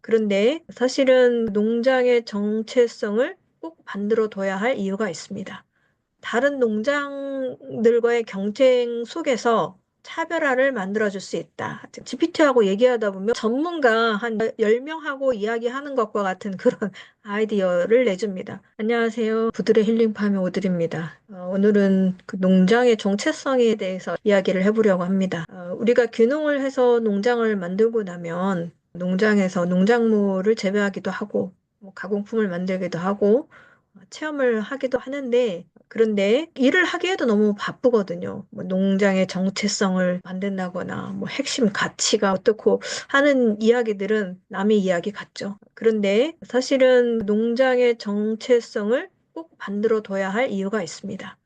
그런데 사실은 농장의 정체성을 꼭 만들어 둬야 할 이유가 있습니다. 다른 농장들과의 경쟁 속에서 차별화를 만들어줄 수 있다. GPT하고 얘기하다 보면 전문가 한 10명하고 이야기하는 것과 같은 그런 아이디어를 내줍니다. 안녕하세요. 부들의 힐링팜의 오드리입니다. 오늘은 그 농장의 정체성에 대해서 이야기를 해보려고 합니다. 우리가 귀농을 해서 농장을 만들고 나면 농장에서 농작물을 재배하기도 하고 뭐 가공품을 만들기도 하고 체험을 하기도 하는데 그런데 일을 하기에도 너무 바쁘거든요. 뭐 농장의 정체성을 만든다거나 뭐 핵심 가치가 어떻고 하는 이야기들은 남의 이야기 같죠. 그런데 사실은 농장의 정체성을 꼭 만들어 둬야 할 이유가 있습니다.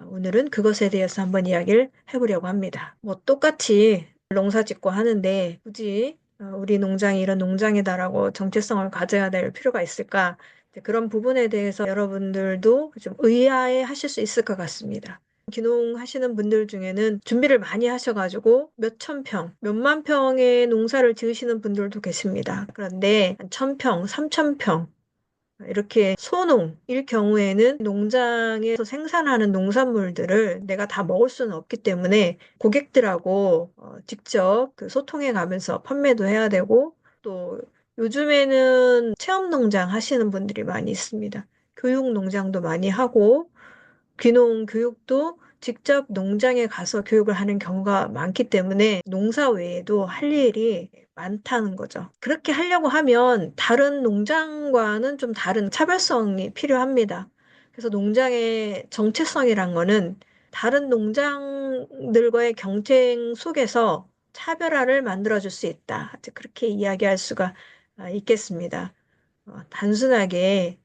오늘은 그것에 대해서 한번 이야기를 해보려고 합니다. 뭐 똑같이 농사 짓고 하는데 굳이 우리 농장이 이런 농장이다라고 정체성을 가져야 될 필요가 있을까? 이제 그런 부분에 대해서 여러분들도 좀 의아해 하실 수 있을 것 같습니다. 귀농하시는 분들 중에는 준비를 많이 하셔가지고 몇천 평, 몇만 평의 농사를 지으시는 분들도 계십니다. 그런데 한 천평, 삼천 평 이렇게 소농일 경우에는 농장에서 생산하는 농산물들을 내가 다 먹을 수는 없기 때문에 고객들하고 직접 그 소통해 가면서 판매도 해야 되고 또 요즘에는 체험 농장 하시는 분들이 많이 있습니다. 교육 농장도 많이 하고 귀농 교육도 직접 농장에 가서 교육을 하는 경우가 많기 때문에 농사 외에도 할 일이 많다는 거죠. 그렇게 하려고 하면 다른 농장과는 좀 다른 차별성이 필요합니다. 그래서 농장의 정체성이란 거는 다른 농장들과의 경쟁 속에서 차별화를 만들어줄 수 있다. 이제 그렇게 이야기할 수가 있겠습니다. 단순하게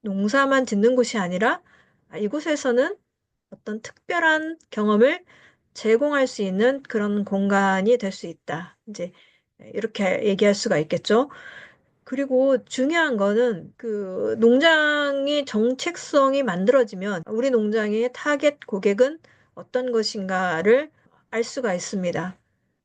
농사만 짓는 곳이 아니라 이곳에서는 어떤 특별한 경험을 제공할 수 있는 그런 공간이 될 수 있다. 이제 이렇게 얘기할 수가 있겠죠. 그리고 중요한 거는 그 농장의 정체성이 만들어지면 우리 농장의 타겟 고객은 어떤 것인가를 알 수가 있습니다.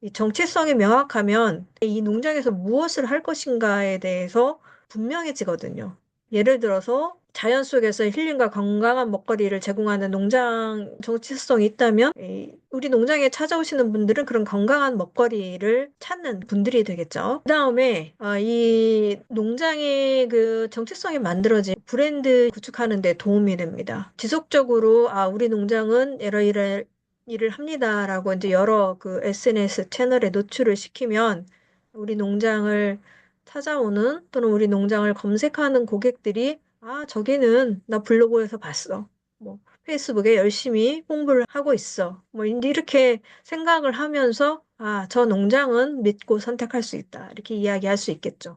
이 정체성이 명확하면 이 농장에서 무엇을 할 것인가에 대해서 분명해지거든요. 예를 들어서 자연 속에서 힐링과 건강한 먹거리를 제공하는 농장 정체성이 있다면 우리 농장에 찾아오시는 분들은 그런 건강한 먹거리를 찾는 분들이 되겠죠. 그다음에 이 농장의 그 정체성이 만들어진 브랜드 구축하는 데 도움이 됩니다. 지속적으로 우리 농장은 이러이러 일을 합니다라고 이제 여러 그 SNS 채널에 노출을 시키면 우리 농장을 찾아오는 또는 우리 농장을 검색하는 고객들이 저기는 나 블로그에서 봤어. 뭐 페이스북에 열심히 홍보를 하고 있어. 뭐 이렇게 생각을 하면서 저 농장은 믿고 선택할 수 있다. 이렇게 이야기할 수 있겠죠.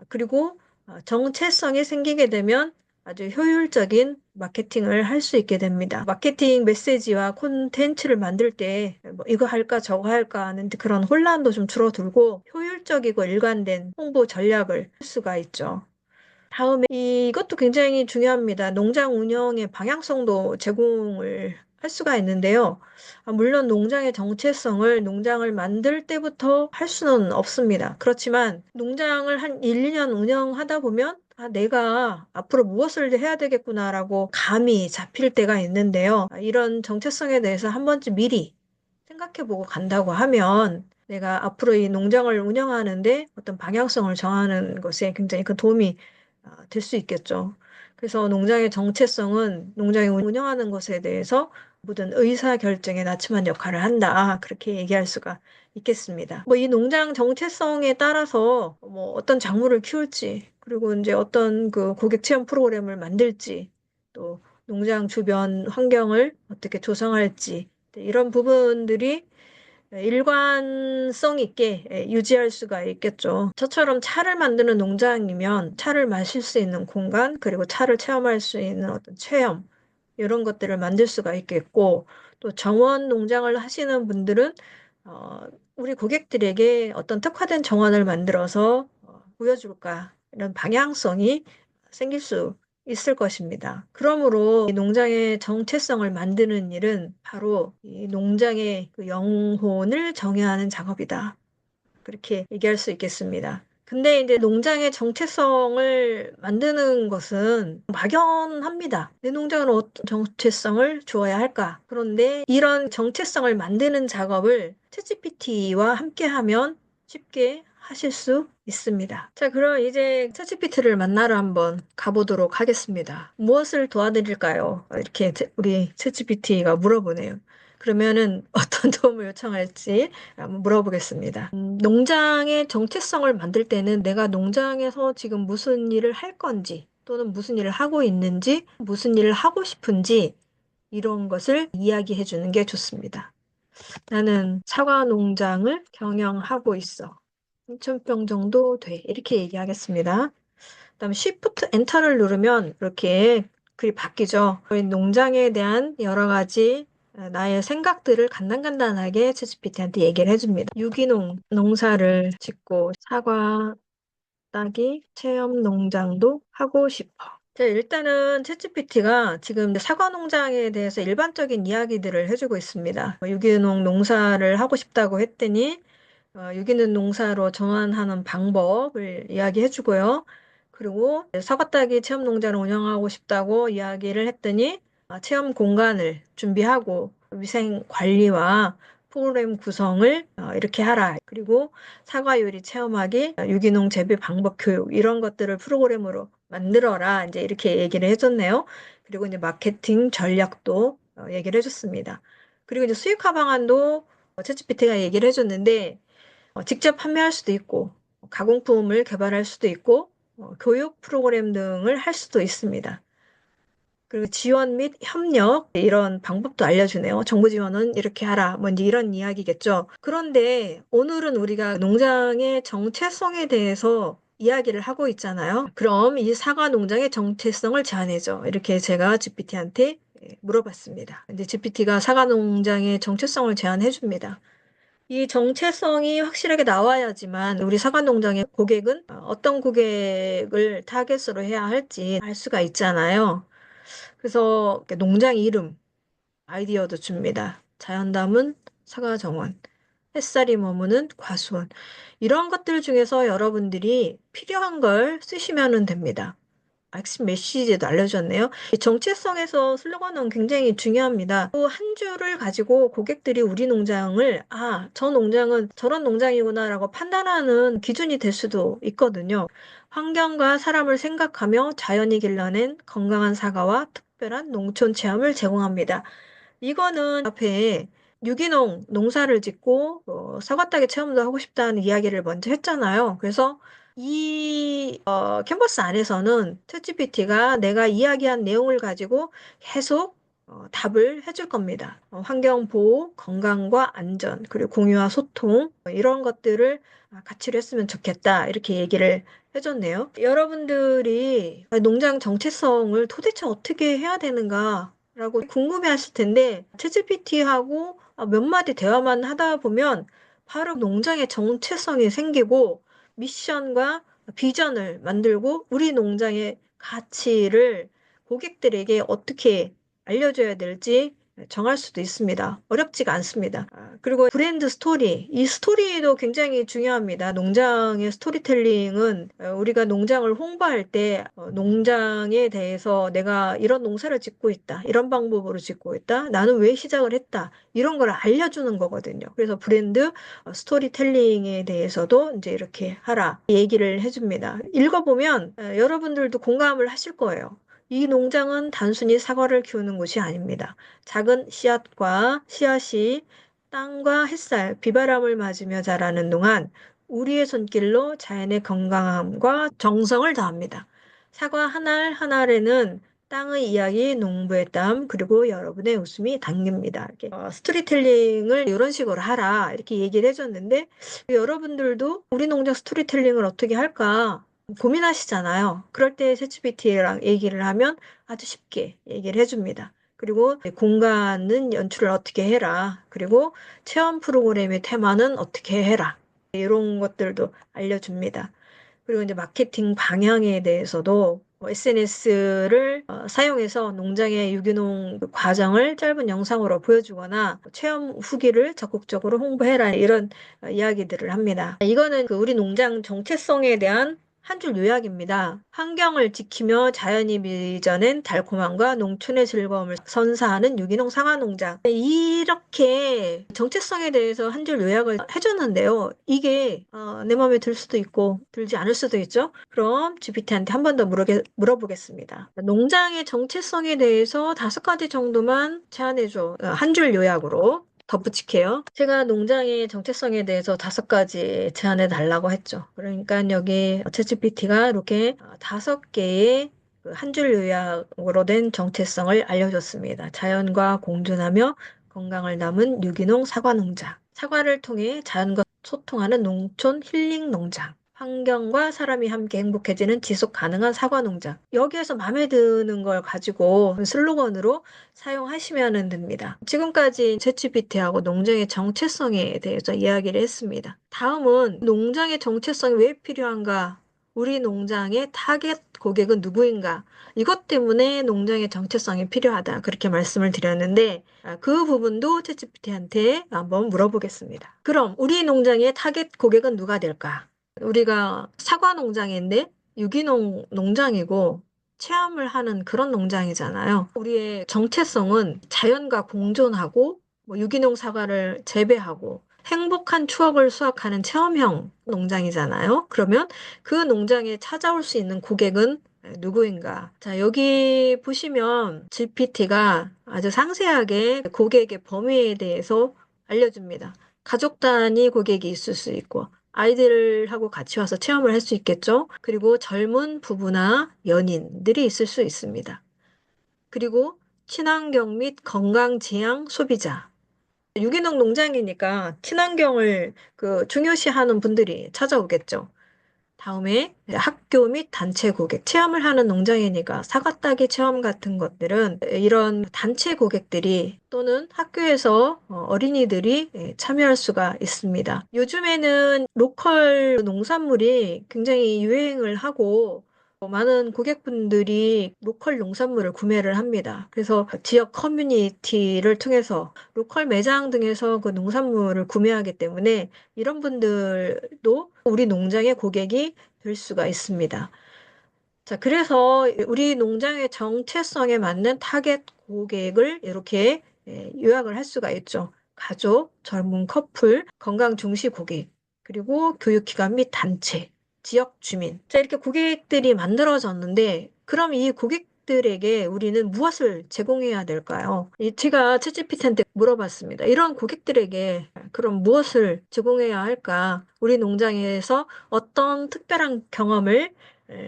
그리고 정체성이 생기게 되면 아주 효율적인 마케팅을 할 수 있게 됩니다. 마케팅 메시지와 콘텐츠를 만들 때 뭐 이거 할까 저거 할까 하는 그런 혼란도 좀 줄어들고 효율적이고 일관된 홍보 전략을 할 수가 있죠. 다음에 이것도 굉장히 중요합니다. 농장 운영의 방향성도 제공을 할 수가 있는데요. 물론 농장의 정체성을 농장을 만들 때부터 할 수는 없습니다. 그렇지만 농장을 한 1, 2년 운영하다 보면 내가 앞으로 무엇을 해야 되겠구나라고 감이 잡힐 때가 있는데요. 이런 정체성에 대해서 한 번쯤 미리 생각해보고 간다고 하면 내가 앞으로 이 농장을 운영하는데 어떤 방향성을 정하는 것에 굉장히 큰 도움이 될 수 있겠죠. 그래서 농장의 정체성은 농장이 운영하는 것에 대해서 모든 의사 결정에 나침반 역할을 한다. 그렇게 얘기할 수가 있겠습니다. 뭐 이 농장 정체성에 따라서 뭐 어떤 작물을 키울지, 그리고 이제 어떤 그 고객 체험 프로그램을 만들지, 또 농장 주변 환경을 어떻게 조성할지, 이런 부분들이 일관성 있게 유지할 수가 있겠죠. 저처럼 차를 만드는 농장이면 차를 마실 수 있는 공간, 그리고 차를 체험할 수 있는 어떤 체험, 이런 것들을 만들 수가 있겠고, 또 정원 농장을 하시는 분들은 우리 고객들에게 어떤 특화된 정원을 만들어서 보여줄까, 이런 방향성이 생길 수 있을 것입니다. 그러므로 이 농장의 정체성을 만드는 일은 바로 이 농장의 그 영혼을 정의하는 작업이다. 그렇게 얘기할 수 있겠습니다. 근데 이제 농장의 정체성을 만드는 것은 막연합니다. 내 농장은 어떤 정체성을 주어야 할까? 그런데 이런 정체성을 만드는 작업을 챗GPT와 함께 하면 쉽게 하실 수 있습니다. 자, 그럼 이제 챗GPT를 만나러 한번 가보도록 하겠습니다. 무엇을 도와드릴까요? 이렇게 우리 챗GPT가 물어보네요. 그러면은 어떤 도움을 요청할지 한번 물어보겠습니다. 농장의 정체성을 만들 때는 내가 농장에서 지금 무슨 일을 할 건지, 또는 무슨 일을 하고 있는지, 무슨 일을 하고 싶은지, 이런 것을 이야기해 주는 게 좋습니다. 나는 사과 농장을 경영하고 있어. 3,000평 정도 돼. 이렇게 얘기하겠습니다. 그다음에 Shift 엔터를 누르면 이렇게 글이 바뀌죠. 저희 농장에 대한 여러 가지 나의 생각들을 간단간단하게 챗GPT한테 얘기를 해줍니다. 유기농 농사를 짓고 사과 따기 체험 농장도 하고 싶어. 자, 일단은 챗GPT가 지금 사과 농장에 대해서 일반적인 이야기들을 해주고 있습니다. 유기농 농사를 하고 싶다고 했더니 유기농 농사로 전환하는 방법을 이야기해 주고요. 그리고 사과 따기 체험 농장을 운영하고 싶다고 이야기를 했더니 체험 공간을 준비하고 위생 관리와 프로그램 구성을 이렇게 하라. 그리고 사과 요리 체험하기, 유기농 재배 방법 교육 이런 것들을 프로그램으로 만들어라. 이제 이렇게 얘기를 해줬네요. 그리고 이제 마케팅 전략도 얘기를 해줬습니다. 그리고 이제 수익화 방안도 챗GPT가 얘기를 해줬는데 직접 판매할 수도 있고, 가공품을 개발할 수도 있고, 교육 프로그램 등을 할 수도 있습니다. 그리고 지원 및 협력, 이런 방법도 알려주네요. 정부 지원은 이렇게 하라. 뭐 이제 이런 이야기겠죠. 그런데 오늘은 우리가 농장의 정체성에 대해서 이야기를 하고 있잖아요. 그럼 이 사과 농장의 정체성을 제안해줘. 이렇게 제가 GPT한테 물어봤습니다. 근데 GPT가 사과 농장의 정체성을 제안해 줍니다. 이 정체성이 확실하게 나와야지만 우리 사과농장의 고객은 어떤 고객을 타겟으로 해야 할지 알 수가 있잖아요. 그래서 이렇게 농장 이름, 아이디어도 줍니다. 자연 담은 사과정원, 햇살이 머무는 과수원. 이런 것들 중에서 여러분들이 필요한 걸 쓰시면 됩니다. 핵심 메시지도 알려줬네요. 이 정체성에서 슬로건은 굉장히 중요합니다. 또 한 주를 가지고 고객들이 우리 농장을 저 농장은 저런 농장이구나라고 판단하는 기준이 될 수도 있거든요. 환경과 사람을 생각하며 자연이 길러낸 건강한 사과와 특별한 농촌 체험을 제공합니다. 이거는 앞에 유기농 농사를 짓고 사과 따기 체험도 하고 싶다는 이야기를 먼저 했잖아요. 그래서 이 캔버스 안에서는 챗GPT가 내가 이야기한 내용을 가지고 계속 답을 해줄 겁니다. 환경 보호, 건강과 안전, 그리고 공유와 소통 이런 것들을 같이 했으면 좋겠다 이렇게 얘기를 해줬네요. 여러분들이 농장 정체성을 도대체 어떻게 해야 되는가 라고 궁금해하실 텐데 챗GPT하고 몇 마디 대화만 하다 보면 바로 농장의 정체성이 생기고 미션과 비전을 만들고 우리 농장의 가치를 고객들에게 어떻게 알려줘야 될지 정할 수도 있습니다. 어렵지가 않습니다. 그리고 브랜드 스토리, 이 스토리도 굉장히 중요합니다. 농장의 스토리텔링은 우리가 농장을 홍보할 때 농장에 대해서 내가 이런 농사를 짓고 있다. 이런 방법으로 짓고 있다. 나는 왜 시작을 했다. 이런 걸 알려주는 거거든요. 그래서 브랜드 스토리텔링에 대해서도 이제 이렇게 하라 얘기를 해줍니다. 읽어보면 여러분들도 공감을 하실 거예요. 이 농장은 단순히 사과를 키우는 곳이 아닙니다. 작은 씨앗과 씨앗이 땅과 햇살, 비바람을 맞으며 자라는 동안 우리의 손길로 자연의 건강함과 정성을 다합니다. 사과 한 알 한 알에는 땅의 이야기, 농부의 땀, 그리고 여러분의 웃음이 담깁니다. 이렇게 스토리텔링을 이런 식으로 하라 이렇게 얘기를 해줬는데 여러분들도 우리 농장 스토리텔링을 어떻게 할까 고민하시잖아요. 그럴 때 챗GPT랑 얘기를 하면 아주 쉽게 얘기를 해줍니다. 그리고 공간은 연출을 어떻게 해라. 그리고 체험 프로그램의 테마는 어떻게 해라. 이런 것들도 알려줍니다. 그리고 이제 마케팅 방향에 대해서도 SNS를 사용해서 농장의 유기농 그 과정을 짧은 영상으로 보여주거나 체험 후기를 적극적으로 홍보해라 이런 이야기들을 합니다. 이거는 그 우리 농장 정체성에 대한 한 줄 요약입니다. 환경을 지키며 자연이 빚어낸 달콤함과 농촌의 즐거움을 선사하는 유기농 상하농장. 이렇게 정체성에 대해서 한 줄 요약을 해줬는데요. 이게 내 마음에 들 수도 있고 들지 않을 수도 있죠. 그럼 GPT한테 한 번 더 물어보겠습니다. 농장의 정체성에 대해서 5가지 정도만 제안해줘. 한 줄 요약으로. 덧붙일게요. 제가 농장의 정체성에 대해서 5가지 제안해 달라고 했죠. 그러니까 여기 챗GPT가 이렇게 5개의 한 줄 요약으로 된 정체성을 알려줬습니다. 자연과 공존하며 건강을 담은 유기농 사과 농장. 사과를 통해 자연과 소통하는 농촌 힐링 농장. 환경과 사람이 함께 행복해지는 지속 가능한 사과 농장. 여기에서 마음에 드는 걸 가지고 슬로건으로 사용하시면 됩니다. 지금까지 챗GPT하고 농장의 정체성에 대해서 이야기를 했습니다. 다음은 농장의 정체성이 왜 필요한가? 우리 농장의 타겟 고객은 누구인가? 이것 때문에 농장의 정체성이 필요하다. 그렇게 말씀을 드렸는데 그 부분도 챗GPT한테 한번 물어보겠습니다. 그럼 우리 농장의 타겟 고객은 누가 될까? 우리가 사과 농장인데 유기농 농장이고 체험을 하는 그런 농장이잖아요. 우리의 정체성은 자연과 공존하고 유기농 사과를 재배하고 행복한 추억을 수확하는 체험형 농장이잖아요. 그러면 그 농장에 찾아올 수 있는 고객은 누구인가? 자, 여기 보시면 GPT가 아주 상세하게 고객의 범위에 대해서 알려줍니다. 가족 단위 고객이 있을 수 있고, 아이들하고 같이 와서 체험을 할 수 있겠죠? 그리고 젊은 부부나 연인들이 있을 수 있습니다. 그리고 친환경 및 건강 지향 소비자. 유기농 농장이니까 친환경을 중요시하는 분들이 찾아오겠죠. 다음에 학교 및 단체 고객, 체험을 하는 농장이니까 사과 따기 체험 같은 것들은 이런 단체 고객들이 또는 학교에서 어린이들이 참여할 수가 있습니다. 요즘에는 로컬 농산물이 굉장히 유행을 하고 많은 고객분들이 로컬 농산물을 구매를 합니다. 그래서 지역 커뮤니티를 통해서 로컬 매장 등에서 그 농산물을 구매하기 때문에 이런 분들도 우리 농장의 고객이 될 수가 있습니다. 자, 그래서 우리 농장의 정체성에 맞는 타겟 고객을 이렇게 요약을 할 수가 있죠. 가족, 젊은 커플, 건강 중시 고객, 그리고 교육기관 및 단체, 지역 주민. 자, 이렇게 고객들이 만들어졌는데, 그럼 이 고객들에게 우리는 무엇을 제공해야 될까요? 제가 챗GPT한테 물어봤습니다. 이런 고객들에게 그럼 무엇을 제공해야 할까? 우리 농장에서 어떤 특별한 경험을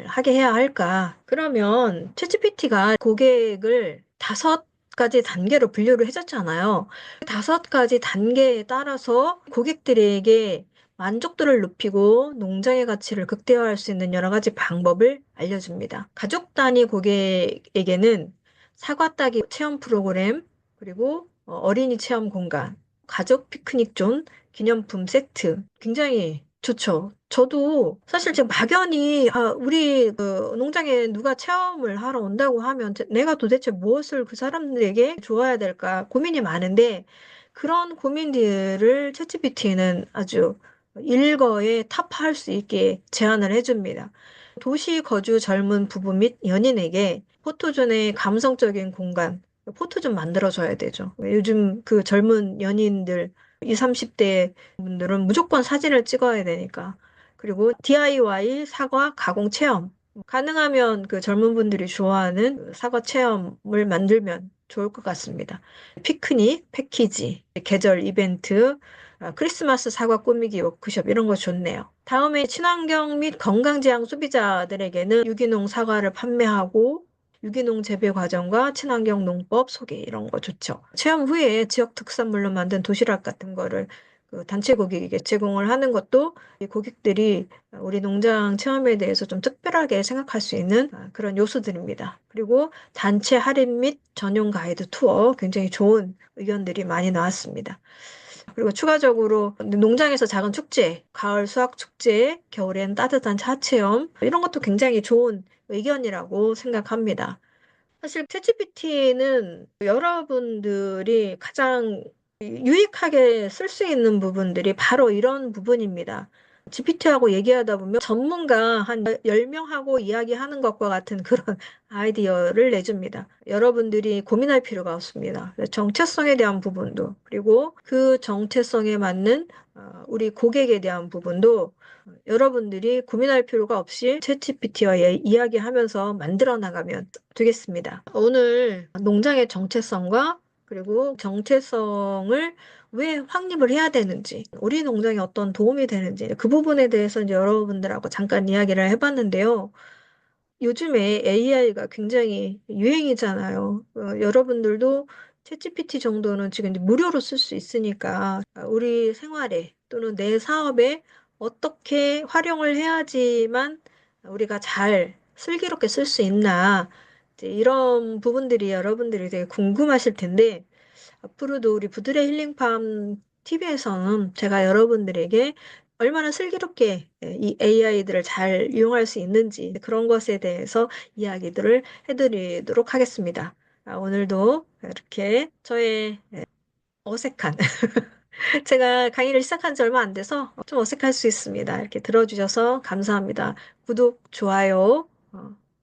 하게 해야 할까? 그러면 챗GPT가 고객을 5가지 단계로 분류를 해줬잖아요. 5가지 단계에 따라서 고객들에게 만족도를 높이고 농장의 가치를 극대화할 수 있는 여러 가지 방법을 알려줍니다. 가족 단위 고객에게는 사과 따기 체험 프로그램, 그리고 어린이 체험 공간, 가족 피크닉 존, 기념품 세트. 굉장히 좋죠. 저도 사실 지금 막연히 우리 농장에 누가 체험을 하러 온다고 하면 내가 도대체 무엇을 그 사람들에게 줘야 될까 고민이 많은데 그런 고민들을 챗GPT는 아주 일거에 타파할 수 있게 제안을 해줍니다. 도시 거주 젊은 부부 및 연인에게 포토존의 감성적인 공간, 포토존 만들어줘야 되죠. 요즘 그 젊은 연인들 20, 30대 분들은 무조건 사진을 찍어야 되니까. 그리고 DIY 사과 가공 체험. 가능하면 그 젊은 분들이 좋아하는 그 사과 체험을 만들면 좋을 것 같습니다. 피크닉, 패키지, 계절 이벤트, 크리스마스 사과 꾸미기 워크숍 이런 거 좋네요. 다음에 친환경 및 건강지향 소비자들에게는 유기농 사과를 판매하고 유기농 재배 과정과 친환경 농법 소개 이런 거 좋죠. 체험 후에 지역 특산물로 만든 도시락 같은 거를 그 단체 고객에게 제공을 하는 것도 이 고객들이 우리 농장 체험에 대해서 좀 특별하게 생각할 수 있는 그런 요소들입니다. 그리고 단체 할인 및 전용 가이드 투어 굉장히 좋은 의견들이 많이 나왔습니다. 그리고 추가적으로 농장에서 작은 축제, 가을 수학 축제, 겨울엔 따뜻한 차 체험, 이런 것도 굉장히 좋은 의견이라고 생각합니다. 사실 챗GPT는 여러분들이 가장 유익하게 쓸 수 있는 부분들이 바로 이런 부분입니다. GPT하고 얘기하다 보면 전문가 한 10명하고 이야기하는 것과 같은 그런 아이디어를 내줍니다. 여러분들이 고민할 필요가 없습니다. 정체성에 대한 부분도, 그리고 그 정체성에 맞는 우리 고객에 대한 부분도 여러분들이 고민할 필요가 없이 챗GPT와 이야기하면서 만들어 나가면 되겠습니다. 오늘 농장의 정체성과 그리고 정체성을 왜 확립을 해야 되는지, 우리 농장에 어떤 도움이 되는지, 그 부분에 대해서 이제 여러분들하고 잠깐 이야기를 해봤는데요. 요즘에 AI가 굉장히 유행이잖아요. 여러분들도 챗GPT 정도는 지금 이제 무료로 쓸 수 있으니까 우리 생활에 또는 내 사업에 어떻게 활용을 해야지만 우리가 잘 슬기롭게 쓸 수 있나 이제 이런 부분들이 여러분들이 되게 궁금하실 텐데 앞으로도 우리 부드레 힐링팜 TV에서는 제가 여러분들에게 얼마나 슬기롭게 이 AI들을 잘 이용할 수 있는지 그런 것에 대해서 이야기들을 해드리도록 하겠습니다. 오늘도 이렇게 저의 어색한 제가 강의를 시작한 지 얼마 안 돼서 좀 어색할 수 있습니다. 이렇게 들어주셔서 감사합니다. 구독, 좋아요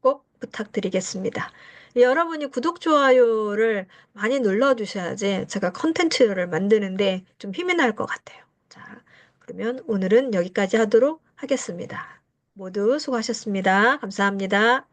꼭 부탁드리겠습니다. 여러분이 구독, 좋아요를 많이 눌러주셔야지 제가 컨텐츠를 만드는데 좀 힘이 날 것 같아요. 자, 그러면 오늘은 여기까지 하도록 하겠습니다. 모두 수고하셨습니다. 감사합니다.